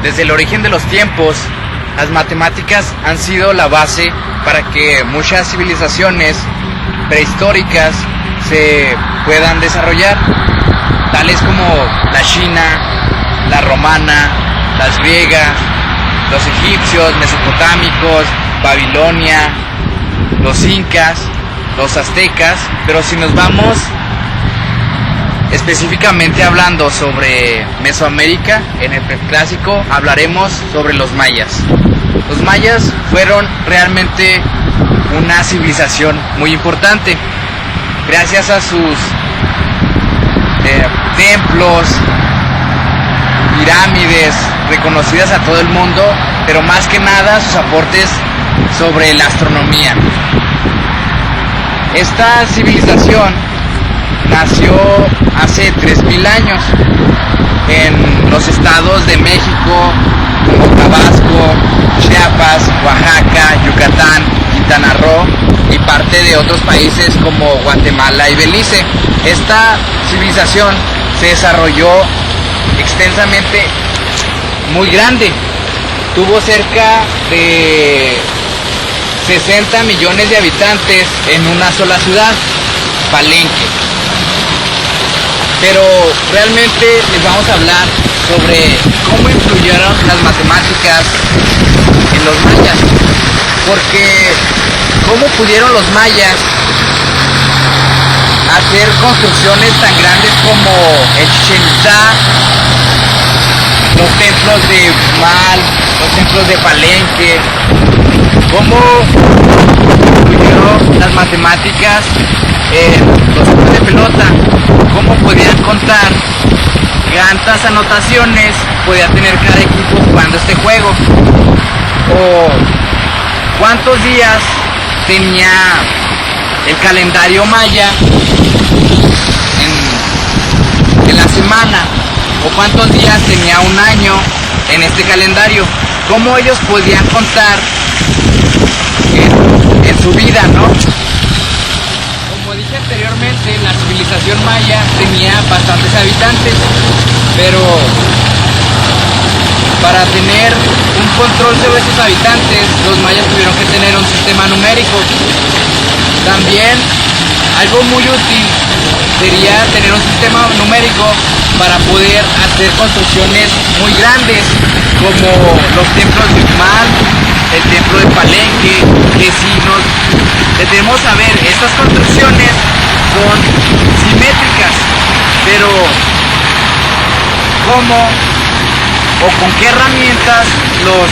Desde el origen de los tiempos, las matemáticas han sido la base para que muchas civilizaciones prehistóricas se puedan desarrollar, tales como la China, la romana, las griegas, los egipcios, mesopotámicos, Babilonia, los incas, los aztecas. Pero si nos vamos específicamente hablando sobre Mesoamérica, en el preclásico hablaremos sobre los mayas. Los mayas fueron realmente una civilización muy importante, gracias a sus templos, pirámides reconocidas a todo el mundo, pero más que nada sus aportes sobre la astronomía. Esta civilización nació hace 3000 años en los estados de México, como Tabasco, Chiapas, Oaxaca, Yucatán, Quintana Roo y parte de otros países como Guatemala y Belice. Esta civilización se desarrolló extensamente, muy grande. Tuvo cerca de 60 millones de habitantes en una sola ciudad, Palenque. Pero realmente les vamos a hablar sobre cómo influyeron las matemáticas en los mayas, porque cómo pudieron los mayas hacer construcciones tan grandes como el Chichén Itzá, los templos de Mal, los templos de Palenque. Cómo influyeron las matemáticas en los juegos de pelota, cómo podían contar cuántas anotaciones podía tener cada equipo jugando este juego, o cuántos días tenía el calendario maya en la semana, o cuántos días tenía un año en este calendario. Cómo ellos podían contar en su vida, ¿no? Como dije anteriormente, la civilización maya tenía bastantes habitantes, pero para tener un control sobre esos habitantes, los mayas tuvieron que tener un sistema numérico. También algo muy útil sería tener un sistema numérico para poder hacer construcciones muy grandes, como los templos de Uxmal, el templo de Palenque, que si nos detenemos a ver, estas construcciones son simétricas, pero ¿cómo o con qué herramientas los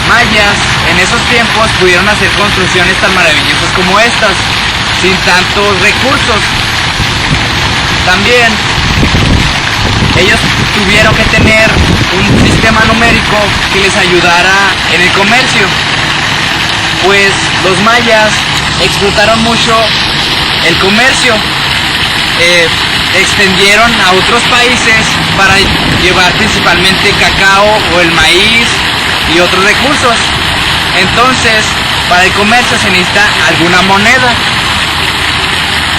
mayas en esos tiempos pudieron hacer construcciones tan maravillosas como estas, sin tantos recursos? También ellos tuvieron que tener un sistema numérico que les ayudara en el comercio, pues los mayas explotaron mucho el comercio, extendieron a otros países para llevar principalmente cacao o el maíz y otros recursos. Entonces, para el comercio se necesita alguna moneda.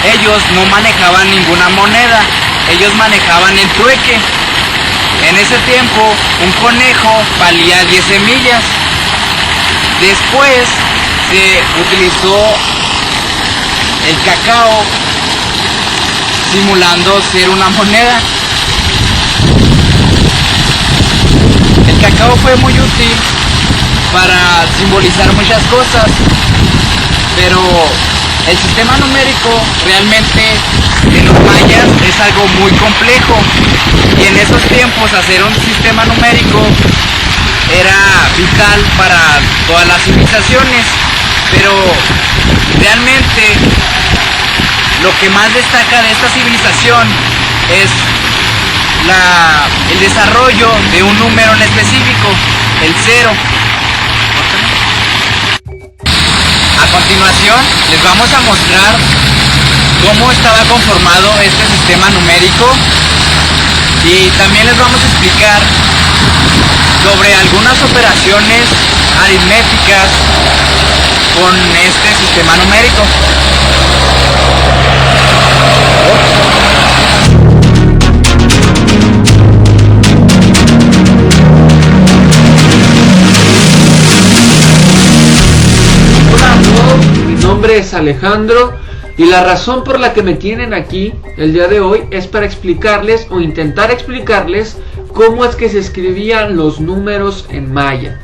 Ellos no manejaban ninguna moneda, ellos manejaban el trueque. En ese tiempo un conejo valía 10 semillas. Después se utilizó el cacao simulando ser una moneda. El cacao fue muy útil para simbolizar muchas cosas, pero el sistema numérico realmente en los mayas es algo muy complejo, y en esos tiempos hacer un sistema numérico era vital para todas las civilizaciones. Pero realmente lo que más destaca de esta civilización es el desarrollo de un número en específico, el 0. A continuación les vamos a mostrar cómo estaba conformado este sistema numérico, y también les vamos a explicar sobre algunas operaciones aritméticas con este sistema numérico. es Alejandro y la razón por la que me tienen aquí el día de hoy es para explicarles o intentar explicarles cómo es que se escribían los números en maya.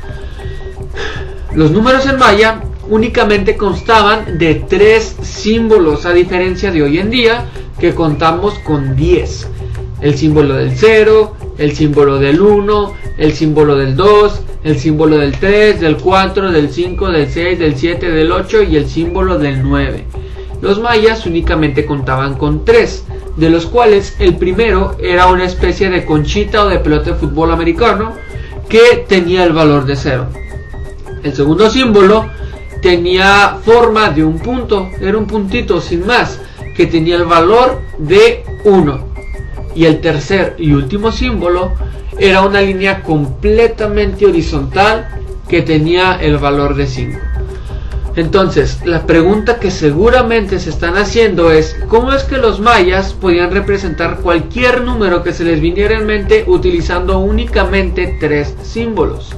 Los números en maya únicamente constaban de 3 símbolos, a diferencia de hoy en día que contamos con 10. El símbolo del 0, el símbolo del 1, el símbolo del 2, el símbolo del 3, del 4, del 5, del 6, del 7, del 8 y el símbolo del 9. Los mayas únicamente contaban con 3, de los cuales el primero era una especie de conchita o de pelota de fútbol americano que tenía el valor de 0. El segundo símbolo tenía forma de un punto, era un puntito sin más, que tenía el valor de 1. Y el tercer y último símbolo era una línea completamente horizontal que tenía el valor de 5. Entonces, la pregunta que seguramente se están haciendo es: ¿cómo es que los mayas podían representar cualquier número que se les viniera en mente utilizando únicamente 3 símbolos?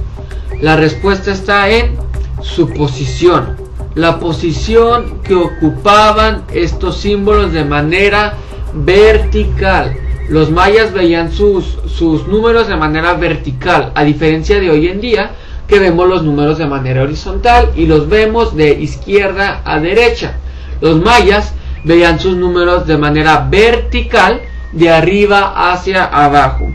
La respuesta está en su posición, la posición que ocupaban estos símbolos de manera vertical. Los mayas veían sus números de manera vertical, a diferencia de hoy en día que vemos los números de manera horizontal y los vemos de izquierda a derecha. Los mayas veían sus números de manera vertical, de arriba hacia abajo.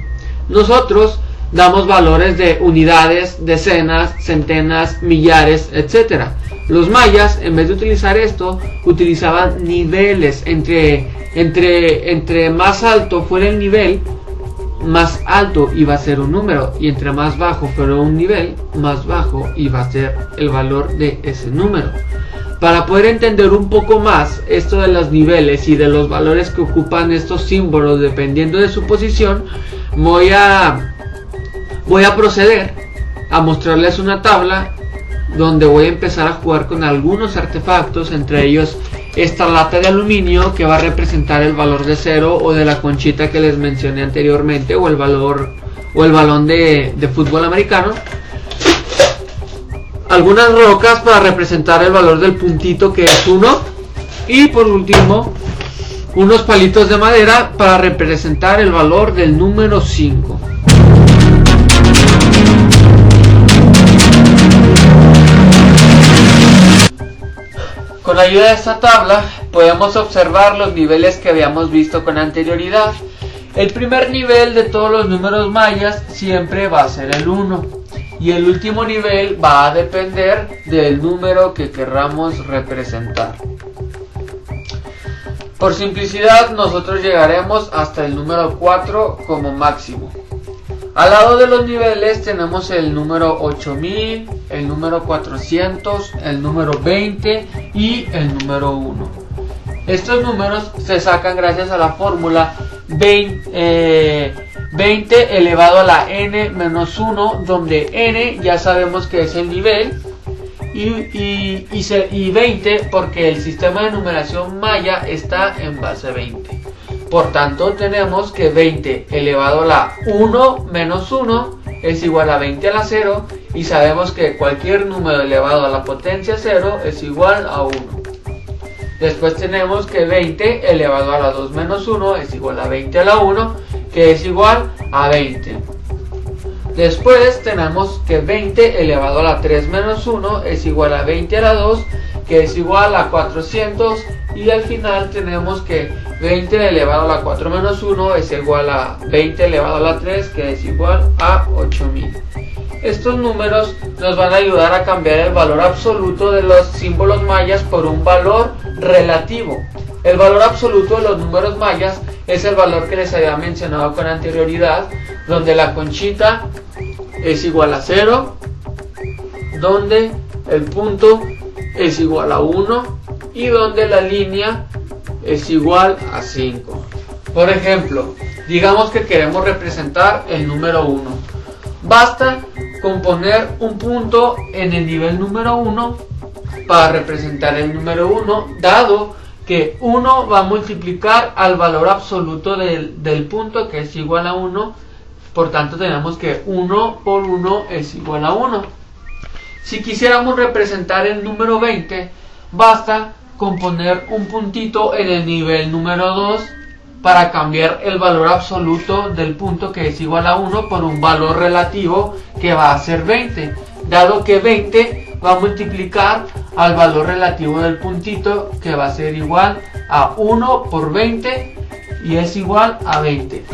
Nosotros damos valores de unidades, decenas, centenas, millares, etc. Los mayas, en vez de utilizar esto, utilizaban niveles. Entre más alto fuera el nivel, más alto iba a ser un número, y entre más bajo fuera un nivel, más bajo iba a ser el valor de ese número. Para poder entender un poco más esto de los niveles y de los valores que ocupan estos símbolos dependiendo de su posición, voy a proceder a mostrarles una tabla donde voy a empezar a jugar con algunos artefactos, entre ellos esta lata de aluminio que va a representar el valor de 0, o de la conchita que les mencioné anteriormente, o el balón de fútbol americano. Algunas rocas para representar el valor del puntito, que es 1, y por último unos palitos de madera para representar el valor del número 5. Con ayuda de esta tabla podemos observar los niveles que habíamos visto con anterioridad. El primer nivel de todos los números mayas siempre va a ser el 1, y el último nivel va a depender del número que querramos representar. Por simplicidad, nosotros llegaremos hasta el número 4 como máximo. Al lado de los niveles tenemos el número 8000, el número 400, el número 20 y el número 1. Estos números se sacan gracias a la fórmula 20 elevado a la n menos 1, donde n ya sabemos que es el nivel, y 20 porque el sistema de numeración maya está en base 20. Por tanto, tenemos que 20 elevado a la 1 menos 1 es igual a 20 a la 0, y sabemos que cualquier número elevado a la potencia 0 es igual a 1. Después tenemos que 20 elevado a la 2 menos 1 es igual a 20 a la 1, que es igual a 20. Después tenemos que 20 elevado a la 3 menos 1 es igual a 20 a la 2, que es igual a 400, y al final tenemos que 20 elevado a la 4 menos 1 es igual a 20 elevado a la 3, que es igual a 8000. Estos números nos van a ayudar a cambiar el valor absoluto de los símbolos mayas por un valor relativo. El valor absoluto de los números mayas es el valor que les había mencionado con anterioridad, donde la conchita es igual a 0, donde el punto es igual a 1 y donde la línea es igual a 5. Por ejemplo, digamos que queremos representar el número 1. Basta con poner un punto en el nivel número 1 para representar el número 1, dado que 1 va a multiplicar al valor absoluto del punto, que es igual a 1. Por tanto, tenemos que 1 por 1 es igual a 1. Si quisiéramos representar el número 20, basta con poner un puntito en el nivel número 2 para cambiar el valor absoluto del punto, que es igual a 1, por un valor relativo que va a ser 20, dado que 20 va a multiplicar al valor relativo del puntito, que va a ser igual a 1 por 20 y es igual a 20.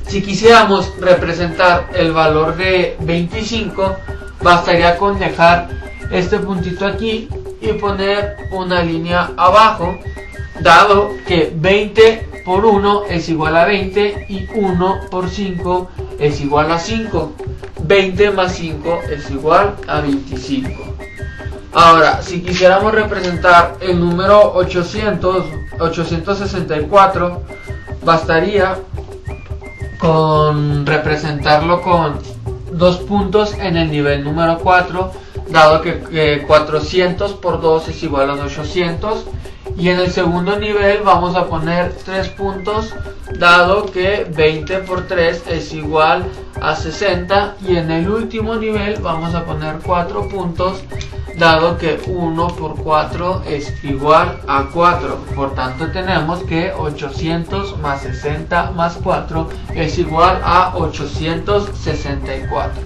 Si quisiéramos representar el valor de 25, bastaría con dejar este puntito aquí y poner una línea abajo, dado que 20 por 1 es igual a 20 y 1 por 5 es igual a 5. 20 más 5 es igual a 25. Ahora, si quisiéramos representar el número 864, bastaría con representarlo con dos puntos en el nivel número 4, dado que 400 por 2 es igual a 800, y en el segundo nivel vamos a poner 3 puntos, dado que 20 por 3 es igual a 60, y en el último nivel vamos a poner 4 puntos, dado que 1 por 4 es igual a 4. Por tanto tenemos que 800 más 60 más 4 es igual a 864.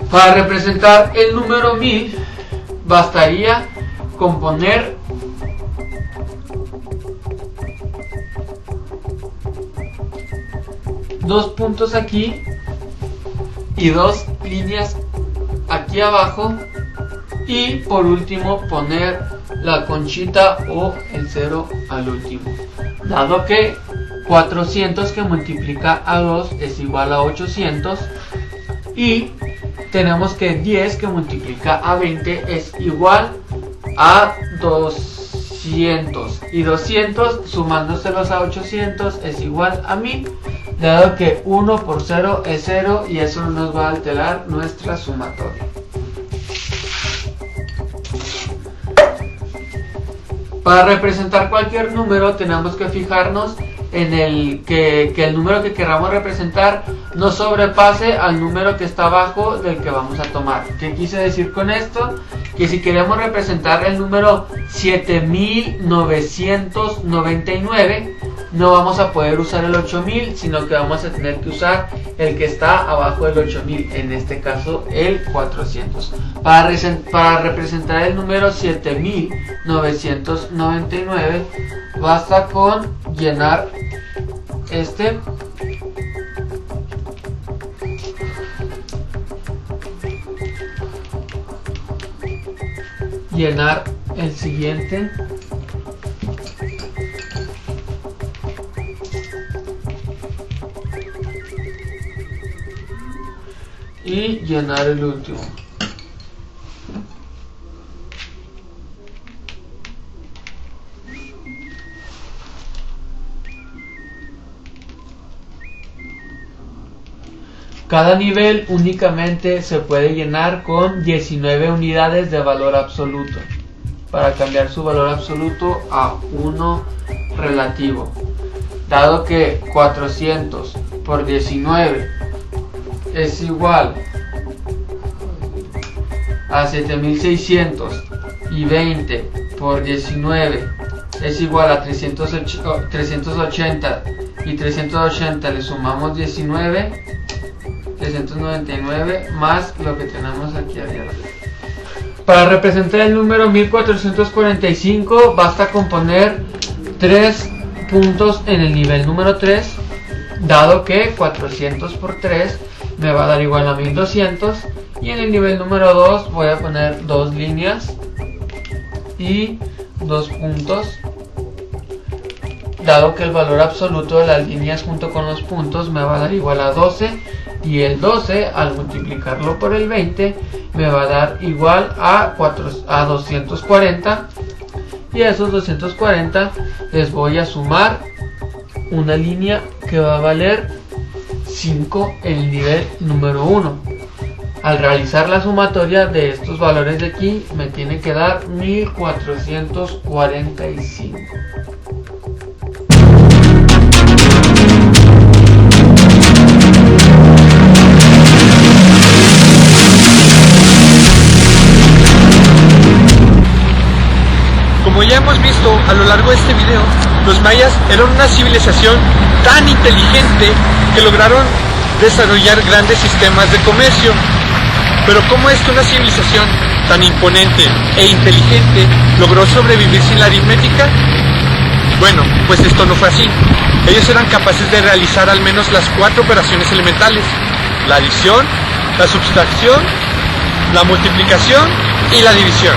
Para representar el número 1000 bastaría con poner dos puntos aquí y dos líneas aquí abajo, y por último poner la conchita o el 0 al último, dado que 400 que multiplica a 2 es igual a 800, y tenemos que 10 que multiplica a 20 es igual a 200, y 200 sumándoselos a 800 es igual a 1000, dado que 1 por 0 es 0 y eso no nos va a alterar nuestra sumatoria. Para representar cualquier número tenemos que fijarnos en que el número que queramos representar no sobrepase al número que está abajo del que vamos a tomar. ¿Qué quise decir con esto? Que si queremos representar el número 7999, no vamos a poder usar el 8000, sino que vamos a tener que usar el que está abajo del 8000, en este caso el 400. Para representar el número 7999 basta con llenar este llenar el siguiente y llenar el último. Cada nivel únicamente se puede llenar con 19 unidades de valor absoluto, para cambiar su valor absoluto a 1 relativo. Dado que 400 por 19 es igual a 7600 y 20 por 19 es igual a 380 y 380 le sumamos 19, 399 más lo que tenemos aquí arriba. Para representar el número 1445 basta con poner 3 puntos en el nivel número 3, dado que 400 por 3 me va a dar igual a 1200, y en el nivel número 2 voy a poner dos líneas y dos puntos, dado que el valor absoluto de las líneas junto con los puntos me va a dar igual a 12, y el 12 al multiplicarlo por el 20 me va a dar igual a 240, y a esos 240 les voy a sumar una línea que va a valer 5 en el nivel número 1. Al realizar la sumatoria de estos valores de aquí me tiene que dar 1445. ya hemos visto a lo largo de este video, los mayas eran una civilización tan inteligente que lograron desarrollar grandes sistemas de comercio. Pero ¿cómo es que una civilización tan imponente e inteligente logró sobrevivir sin la aritmética? Bueno, pues esto no fue así. Ellos eran capaces de realizar al menos las 4 operaciones elementales: la adición, la subtracción, la multiplicación y la división.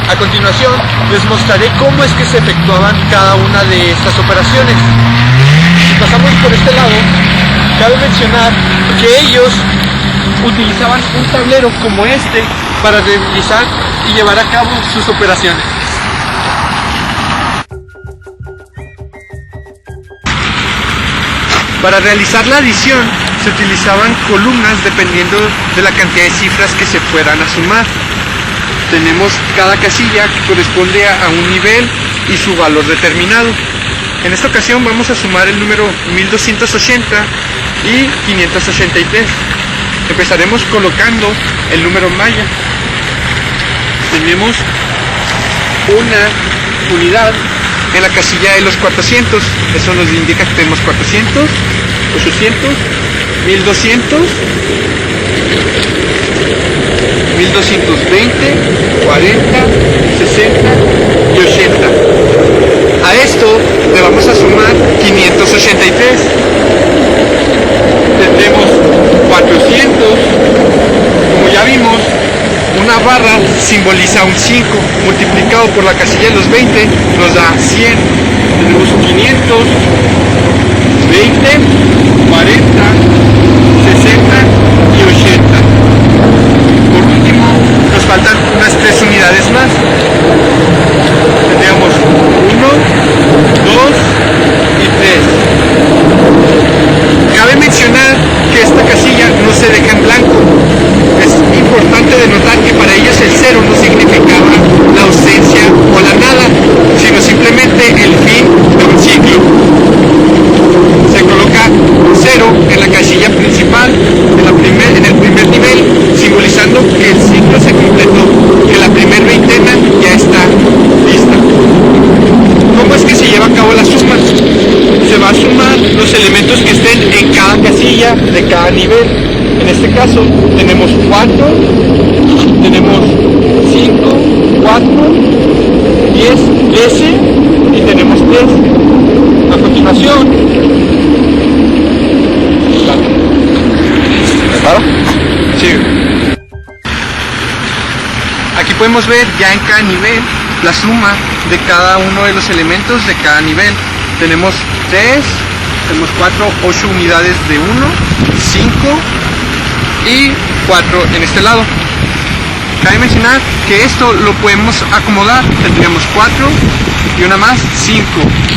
A continuación, les mostraré cómo es que se efectuaban cada una de estas operaciones. Si pasamos por este lado, cabe mencionar que ellos utilizaban un tablero como este para realizar y llevar a cabo sus operaciones. Para realizar la adición se utilizaban columnas dependiendo de la cantidad de cifras que se fueran a sumar. Tenemos cada casilla que corresponde a un nivel y su valor determinado. En esta ocasión vamos a sumar el número 1280 y 583. Empezaremos colocando el número maya. Tenemos una unidad en la casilla de los 400, eso nos indica que tenemos 400, 800, 1200, 1220, 40, 60 y 80. A esto le vamos a sumar 583. Tendremos 400, como ya vimos, una barra simboliza un 5, multiplicado por la casilla de los 20 nos da 100. Tenemos 500, 20, 40, 60 y 80. Por último, nos faltan unas 3 unidades más. Tendríamos 1, 2 y 3. Cabe mencionar que esta casilla no se deja en blanco. Es importante denotar que para ellos el 0 no significaba la ausencia o la nada, sino simplemente el fin de un ciclo. Se coloca 0 en la casilla principal, en el primer nivel, simbolizando que el ciclo se completó, que la primera veintena ya está lista. ¿Cómo es que se lleva a cabo la suma? Se va a sumar los elementos que estén en cada casilla de cada nivel. En este caso tenemos 4, tenemos 5, 4, 10, 13 y tenemos 3. A continuación, ¿preparo? Sí. Aquí podemos ver ya en cada nivel la suma de cada uno de los elementos de cada nivel. Tenemos 3, tenemos 4, 8 unidades de 1, 5 y 4 en este lado. Cabe mencionar que esto lo podemos acomodar. Tendríamos 4 y una más, 5.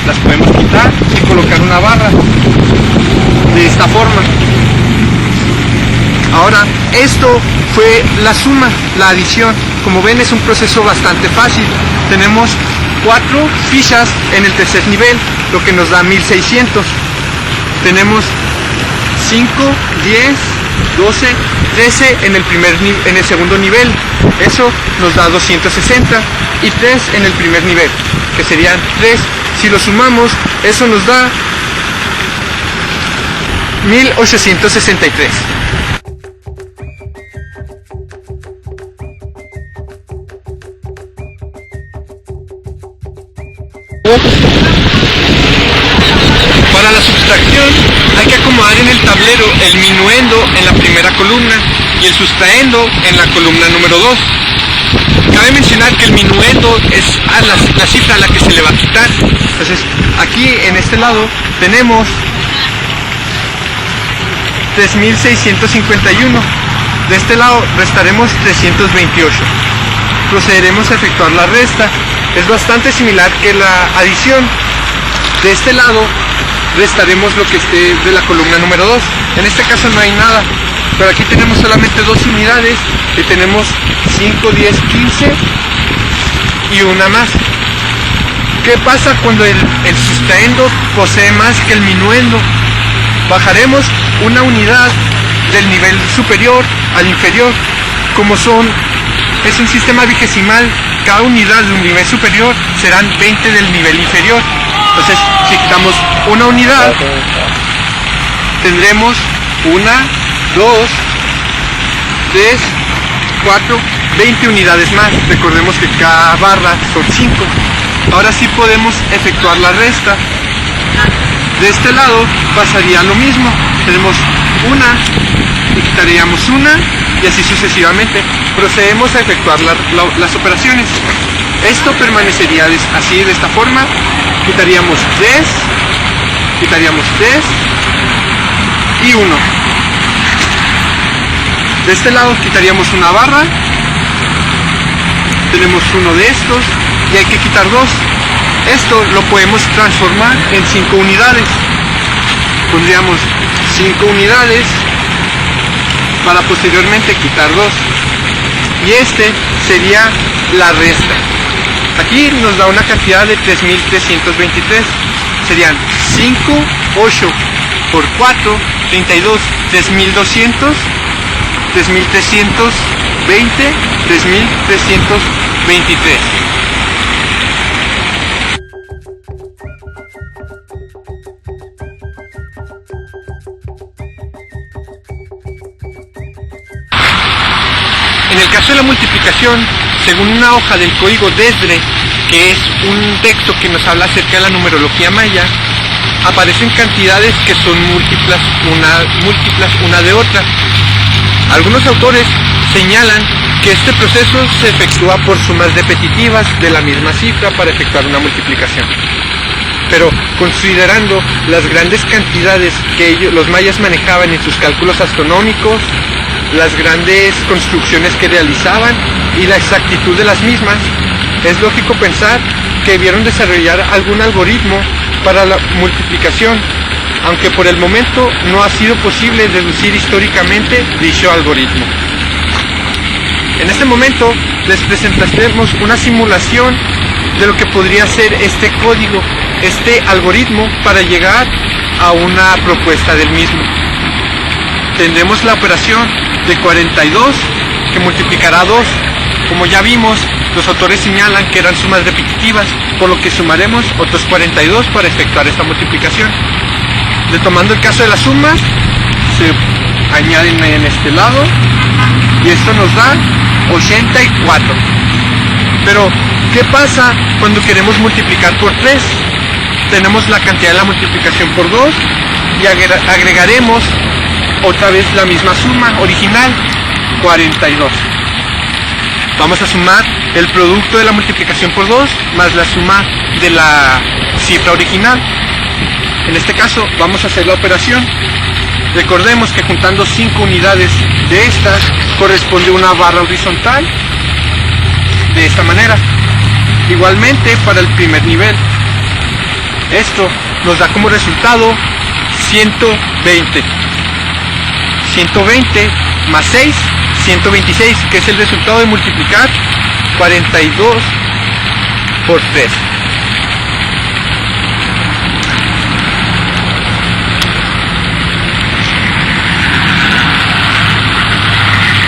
Las podemos quitar y colocar una barra de esta forma. Ahora, esto fue la suma, la adición. Como ven, es un proceso bastante fácil. Tenemos 4 fichas en el tercer nivel, lo que nos da 1600. Tenemos 5, 10, 12, 13 en el segundo nivel, eso nos da 260, y 3 en el primer nivel, que serían 3. Si lo sumamos, eso nos da 1863. Para la sustracción hay que acomodar en el tablero el minuendo en la primera columna y el sustraendo en la columna número 2. Cabe mencionar que el minuendo es la cifra a la que se le va a quitar. Entonces aquí en este lado tenemos 3651. De este lado restaremos 328. Procederemos a efectuar la resta. Es bastante similar que la adición. De este lado restaremos lo que esté de la columna número 2. En este caso no hay nada, pero aquí tenemos solamente 2 unidades y tenemos 5, 10, 15 y una más. ¿Qué pasa cuando el sustraendo posee más que el minuendo? Bajaremos una unidad del nivel superior al inferior, como son es un sistema vigesimal. Cada unidad de un nivel superior serán 20 del nivel inferior. Entonces, si quitamos una unidad, tendremos 1, 2, 3, 4, 20 unidades más. Recordemos que cada barra son 5. Ahora sí podemos efectuar la resta. De este lado pasaría lo mismo. Tenemos una y quitaríamos una y así sucesivamente. Procedemos a efectuar las operaciones. Esto permanecería así, de esta forma. Quitaríamos 3, quitaríamos 3 y 1. De este lado quitaríamos una barra. Tenemos uno de estos y hay que quitar 2. Esto lo podemos transformar en 5 unidades. Pondríamos 5 unidades para posteriormente quitar 2. Y este sería la resta. Aquí nos da una cantidad de 3.323. Serían 5, 8 por 4, 32, 3.200, 3.320, 3.323. En el caso de la multiplicación, según una hoja del código DESDRE, que es un texto que nos habla acerca de la numerología maya, aparecen cantidades que son múltiplas una de otra. Algunos autores señalan que este proceso se efectúa por sumas repetitivas de la misma cifra para efectuar una multiplicación. Pero considerando las grandes cantidades que los mayas manejaban en sus cálculos astronómicos, las grandes construcciones que realizaban y la exactitud de las mismas, es lógico pensar que debieron desarrollar algún algoritmo para la multiplicación, aunque por el momento no ha sido posible deducir históricamente dicho algoritmo. En este momento les presentaremos una simulación de lo que podría ser este código, este algoritmo para llegar a una propuesta del mismo. Tendremos la operación de 42 que multiplicará 2. Como ya vimos, los autores señalan que eran sumas repetitivas, por lo que sumaremos otros 42 para efectuar esta multiplicación. Retomando el caso de las sumas, se añaden en este lado y esto nos da 84. Pero, ¿qué pasa cuando queremos multiplicar por 3? Tenemos la cantidad de la multiplicación por 2 y agregaremos otra vez la misma suma original, 42. Vamos a sumar el producto de la multiplicación por 2 más la suma de la cifra original. En este caso vamos a hacer la operación. Recordemos que juntando 5 unidades de estas corresponde una barra horizontal de esta manera. Igualmente para el primer nivel. Esto nos da como resultado 120. 120 más 6, 126, que es el resultado de multiplicar 42 por 3.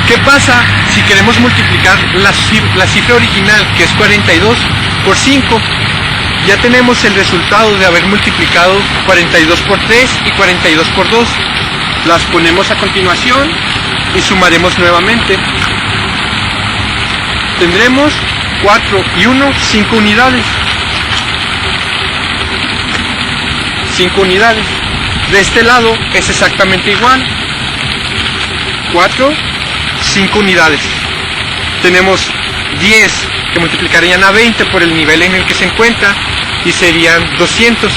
¿Qué pasa si queremos multiplicar la cifra original, que es 42, por 5? Ya tenemos el resultado de haber multiplicado 42 por 3 y 42 por 2. Las ponemos a continuación y sumaremos nuevamente. Tendremos 4 y 1, 5 unidades. 5 unidades. De este lado es exactamente igual. 4, 5 unidades. Tenemos 10 que multiplicarían a 20 por el nivel en el que se encuentra y serían 200.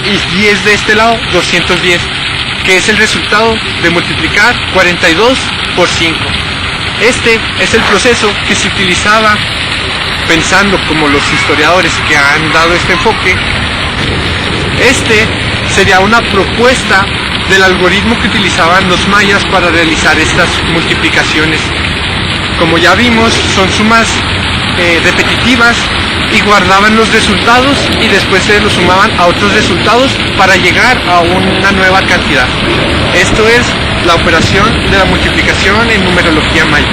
Y 10 de este lado, 210, que es el resultado de multiplicar 42 por 5. Este es el proceso que se utilizaba, pensando como los historiadores que han dado este enfoque. Este sería una propuesta del algoritmo que utilizaban los mayas para realizar estas multiplicaciones. como ya vimos, son sumas repetitivas y guardaban los resultados y después se los sumaban a otros resultados para llegar a una nueva cantidad. Esto es la operación de la multiplicación en numerología maya.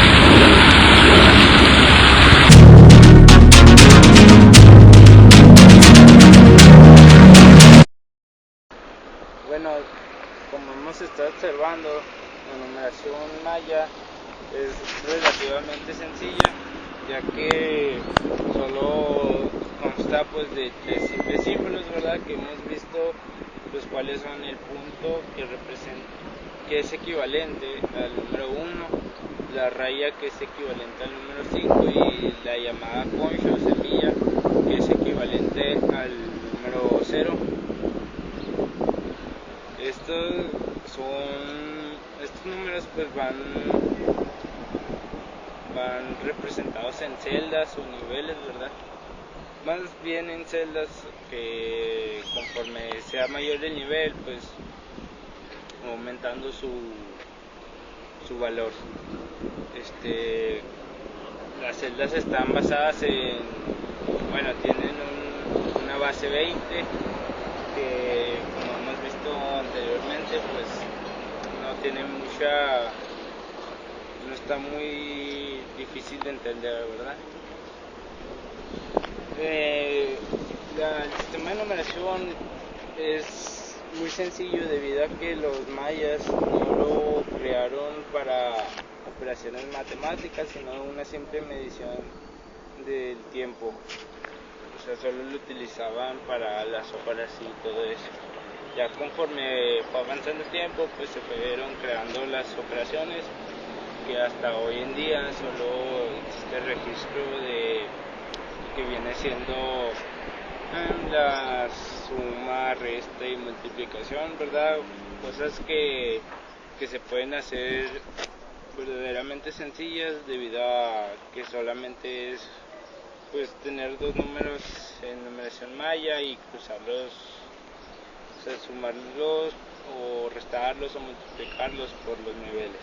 Bueno, como hemos estado observando, la numeración maya es relativamente sencilla, ya que solo consta pues de 3 simples símbolos, ¿verdad? Que hemos visto, los cuales son el punto que es equivalente al número 1, la raya que es equivalente al número 5 y la llamada concha o semilla que es equivalente al número 0. Estos números pues van representados en celdas o niveles, ¿verdad? Más bien en celdas que conforme sea mayor el nivel, pues aumentando su valor. Las celdas están basadas tienen una base 20 que, como hemos visto anteriormente, pues no está muy difícil de entender, ¿verdad? El sistema de numeración es muy sencillo debido a que los mayas no lo crearon para operaciones matemáticas, sino una simple medición del tiempo. O sea, solo lo utilizaban para las horas y todo eso. Ya conforme fue avanzando el tiempo, pues se fueron creando las operaciones que hasta hoy en día solo existe el registro de que viene siendo la suma, resta y multiplicación, ¿verdad? Cosas que se pueden hacer verdaderamente sencillas debido a que solamente es pues tener dos números en numeración maya y cruzarlos, o sea, sumarlos o restarlos o multiplicarlos por los niveles.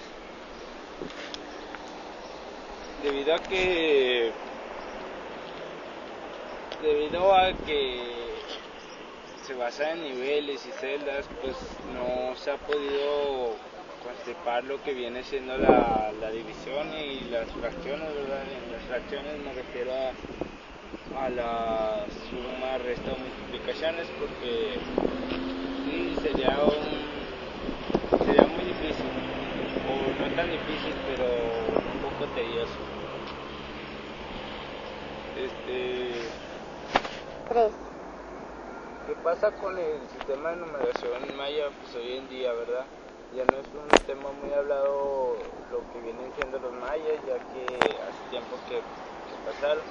Debido a que se basa en niveles y celdas, pues no se ha podido constipar lo que viene siendo la división y las fracciones, ¿verdad? En las fracciones me refiero a la suma, resta o multiplicaciones, porque sí sería muy difícil, o no tan difícil, pero un poco tedioso. 3. ¿Qué pasa con el sistema de numeración maya pues hoy en día, verdad? Ya no es un tema muy hablado lo que vienen siendo los mayas, ya que hace tiempo que pasaron.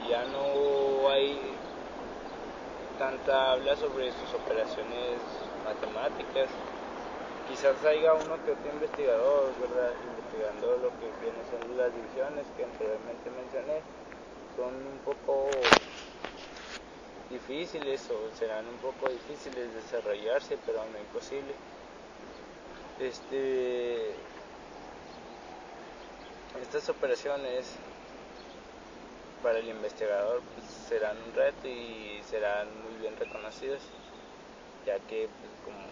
Ya no hay tanta habla sobre sus operaciones matemáticas. Quizás haya uno que otro investigador, ¿verdad? Investigando lo que vienen siendo las divisiones que anteriormente mencioné. Son un poco difíciles o serán un poco difíciles de desarrollarse, pero no imposible. Estas operaciones para el investigador pues, serán un reto y serán muy bien reconocidos, ya que pues, como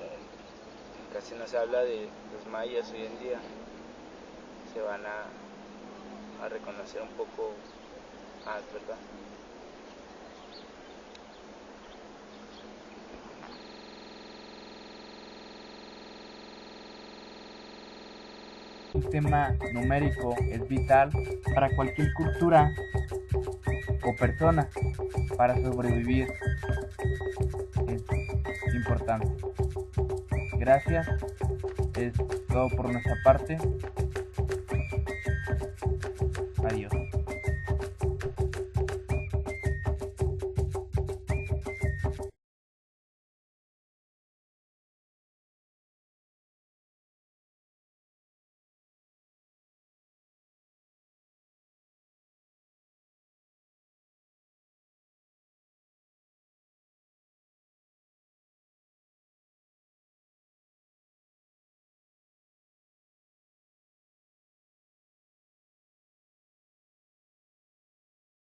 casi no se habla de los mayas hoy en día, se van a reconocer un poco más, ¿verdad? Un sistema numérico es vital para cualquier cultura o persona. Para sobrevivir es importante. Gracias, es todo por nuestra parte. Adiós.